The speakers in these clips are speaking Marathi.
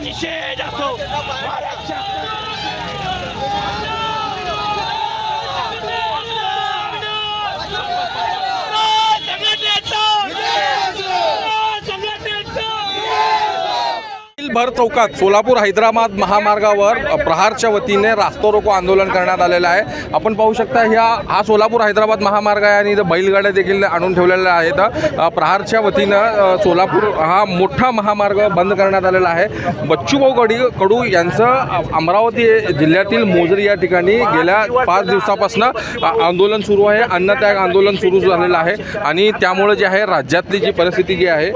निषेध असो भर चौकात सोलापूर हैदराबाद महामार्गावर प्रहारच्या वतीने रास्ता रोको आंदोलन करण्यात आलेलं आहे। आपण पाहू शकता हा सोलापूर हैदराबाद महामार्ग आहे आणि इथं बैलगाड्या देखील आणून ठेवलेल्या आहेत। प्रहारच्या वतीनं सोलापूर हा मोठा महामार्ग बंद करण्यात आलेला आहे। बच्चूभाऊ कडू यांचं अमरावती जिल्ह्यातील मोजरी या ठिकाणी गेल्या 5 दिवसापासून आंदोलन सुरू आहे, अन्नत्याग आंदोलन सुरू झालेलं आहे आणि त्यामुळे जे आहे राज्यातली जी परिस्थिती जी आहे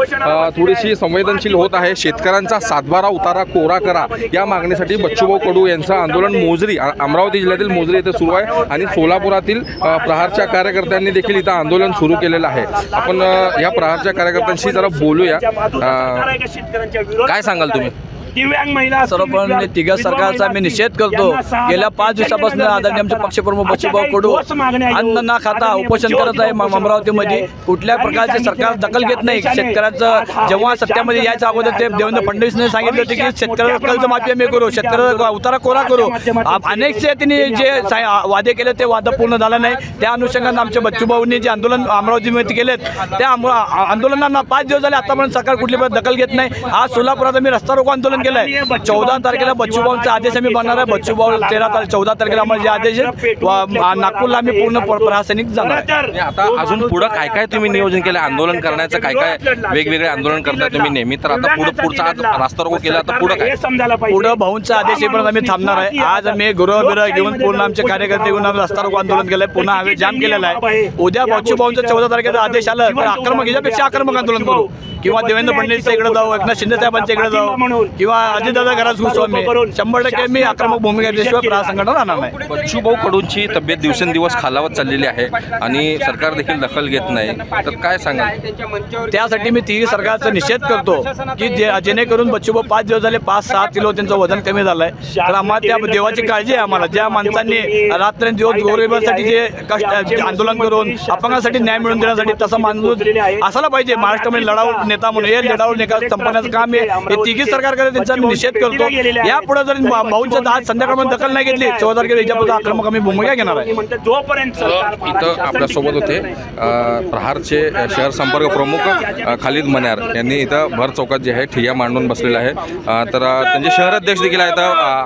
थोडीशी संवेदनशील होत आहे। शेतकऱ्यांचा 7/12 उतारा कोरा करा या मागणीसाठी बच्चूभाऊ कडू यांचं आंदोलन मोजरी अमरावती जिल्ह्यातील मोजरी येथे सुरू आहे आणि सोलापुरातील प्रहारच्या कार्यकर्त्यांनी देखील इथं आंदोलन सुरू केलेलं आहे। आपण या प्रहारच्या कार्यकर्त्यांशी जरा बोलूया। काय सांगाल तुम्ही? दिव्यांग महिला सर्वपणे तिघा सरकारचा मी निषेध करतो। गेल्या 5 दिवसापासून आदरणीय आमचे पक्षप्रमुख बच्चूभाऊ कडू अन्न न खाता उपोषण करत आहे। अमरावतीमध्ये कुठल्या प्रकारचे सरकार दखल घेत नाही। शेतकऱ्याचं जेव्हा सत्यामध्ये यायच्या अगोदर ते देवेंद्र फडणवीसने सांगितलं होते की शेतकऱ्याला कर्जमाफी आम्ही करू, शेतकऱ्याचा उतारा कोरा करू। अनेक त्यांनी जे वादे केले ते वाद पूर्ण झाला नाही। त्या अनुषंगाने आमच्या बच्चूभाऊंनी जे आंदोलन अमरावतीमध्ये केलेत त्या आंदोलनांना 5 दिवस झाले, आतापर्यंत सरकार कुठली दखल घेत नाही। आज सोलापुरात आम्ही रस्ता रोको आंदोलन केलंय। 14 तारखेला बच्चूभाऊंचा आदेश आम्ही बनणार आहे। बच्चूभाऊ 14 तारखेला आम्हाला जे आदेश नागपूरला आम्ही पूर्ण प्रशासनिक जाणार आहे। आता अजून पुढे काय काय तुम्ही नियोजन केलं आंदोलन करण्याचं? काय काय वेगवेगळे आंदोलन करताय तुम्ही नेहमी? तर आता पुढचा आज रास्ता रोको केला, आता पुढे काय? पुढे भाऊंचा आदेश येईपर्यंत आम्ही थांबणार आहे। आज आम्ही गृहबिर घेऊन पूर्ण आमचे कार्यकर्ते घेऊन आम्ही रस्ता रोको आंदोलन केलंय, पुन्हा आम्ही जाम केलेला आहे। उद्या बच्चूभाऊंचा 14 तारखेचा आदेश आला तर आक्रमक याच्यापेक्षा आक्रमक आंदोलन करू, किंवा देवेंद्र फडणवीसच्या इकडे जाऊ, एकनाथ शिंदे साहेबांच्या इकडे जाऊ, किंवा अजितदादा घरात घुसू आम्ही। 100% मी आक्रमक भूमिका घेतल्याशिवाय प्रशासनाकडे राहणार नाही। बच्चूभाऊ कडूंची तब्येत दिवसेंदिवस खालावत चाललेली आहे आणि सरकार देखील दखल घेत नाही, तर काय सांगाल? त्यासाठी मी तिघी सरकारचा निषेध करतो की जेणेकरून बच्चूभाऊ 5 दिवस झाले 5-6 किलो त्यांचं वजन कमी झालंय। तर आम्हाला त्या देवाची काळजी आहे आम्हाला। ज्या माणसांनी रात्रंदिवस गोरगरिबांसाठी जे कष्ट आंदोलन करून अपंगासाठी न्याय मिळवून देण्यासाठी तसा माणूस असायला पाहिजे महाराष्ट्रामध्ये लढाऊ नेता म्हणून। हे लढाऊ नेता संपवण्याचं काम आहे, हे तिघी सरकार करत त्यांचा मी निषेध करतो। यापुढे जर भाऊंच्या आज संध्याकाळपर्यंत दखल नाही घेतली 14 तारखेला याच्यापुढे आक्रमक आम्ही भूमिका घेणार आहे। इथं आपल्यासोबत होते प्रहारचे शहर संपर्क प्रमुख खालिद मन्यार यांनी इथं भर चौकात जे आहे ठिय्या मांडून बसलेला आहे। तर त्यांचे शहर अध्यक्ष देखील आहेत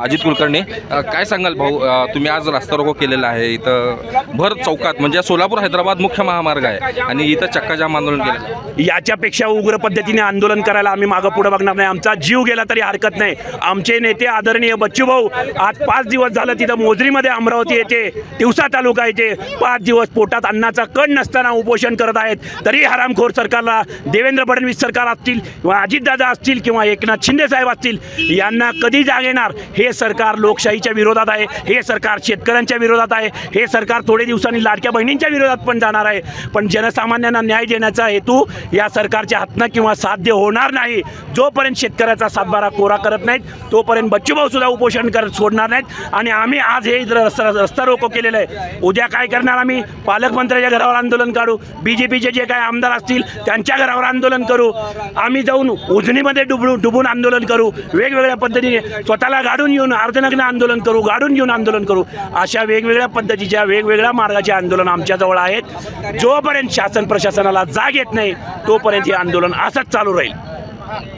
अजित कुलकर्णी। काय सांगाल भाऊ, तुम्ही आज रास्ता रोको केलेला आहे इथं भर चौकात, म्हणजे सोलापूर हैदराबाद मुख्य महामार्ग आहे आणि इथं चक्काजाम आंदोलन केलं? याच्यापेक्षा उग्र पद्धतीने आंदोलन करायला आम्ही मागं पुढे बघणार नाही। आमचा जीव गेला तरी हरकत नाही। आमचे नेते आदरणीय बच्चूभाऊ आज 5 दिवस झालं तिथं मोजरीमध्ये अमरावती येते तिवसा तालुका येते 5 दिवस पोटात अन्नाचा कण नसताना उपोषण करत आहेत। तरी हरामखोर सरकारला देवेंद्र फडणवीस सरकार असतील किंवा अजितदादा असतील किंवा एकनाथ शिंदे साहेब असतील, यांना कधी जाग येणार? हे सरकार लोकशाहीच्या विरोधात आहे, हे सरकार शेतकऱ्यांच्या विरोधात आहे, हे सरकार थोडे दिवसांनी लाडक्या बहिणींच्या विरोधात पण जाणार आहे। पण जनसामान्यांना न्याय देण्याचा हेतू या सरकारच्या हातनं किंवा साध्य होणार नाही। जोपर्यंत शेतकऱ्याचा 7/12 कोरा करत नाहीत तोपर्यंत बच्चूभाऊ सुद्धा उपोषण करत सोडणार नाहीत। आणि आम्ही आज हे रस्ता रोको केलेलं आहे। उद्या काय करणार? आम्ही पालकमंत्र्याच्या घरावर आंदोलन काढू, बीजेपीचे जे काय आमदार असतील त्यांच्या घरावर आंदोलन करू, आम्ही जाऊन उजनीमध्ये डुबून आंदोलन करू, वेगवेगळ्या पद्धतीने स्वतःला गाडून घेऊन अर्धनग्न आंदोलन करू, गाडून घेऊन आंदोलन करू। अशा वेगवेगळ्या पद्धतीच्या वेगवेगळ्या मार्गाचे आंदोलन आमच्याजवळ आहेत। जोपर्यंत शासन प्रशासनाला जाग येत नाही तोपर्यंत हे आंदोलन असंच चालू राहील।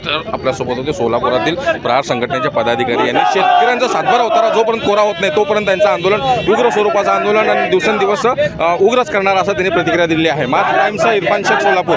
तर आपल्यासोबत होते सोलापुरातील प्रहार संघटनेचे पदाधिकारी यांनी शेतकऱ्यांचा 7/12 उतारा जोपर्यंत कोरा होत नाही तोपर्यंत त्यांचं आंदोलन उग्र स्वरूपाचं आंदोलन आणि दिवसेंदिवस उग्रच करणार असं त्यांनी प्रतिक्रिया दिली आहे। माझ टाइम्सचा इरफान शेख, सोलापूर।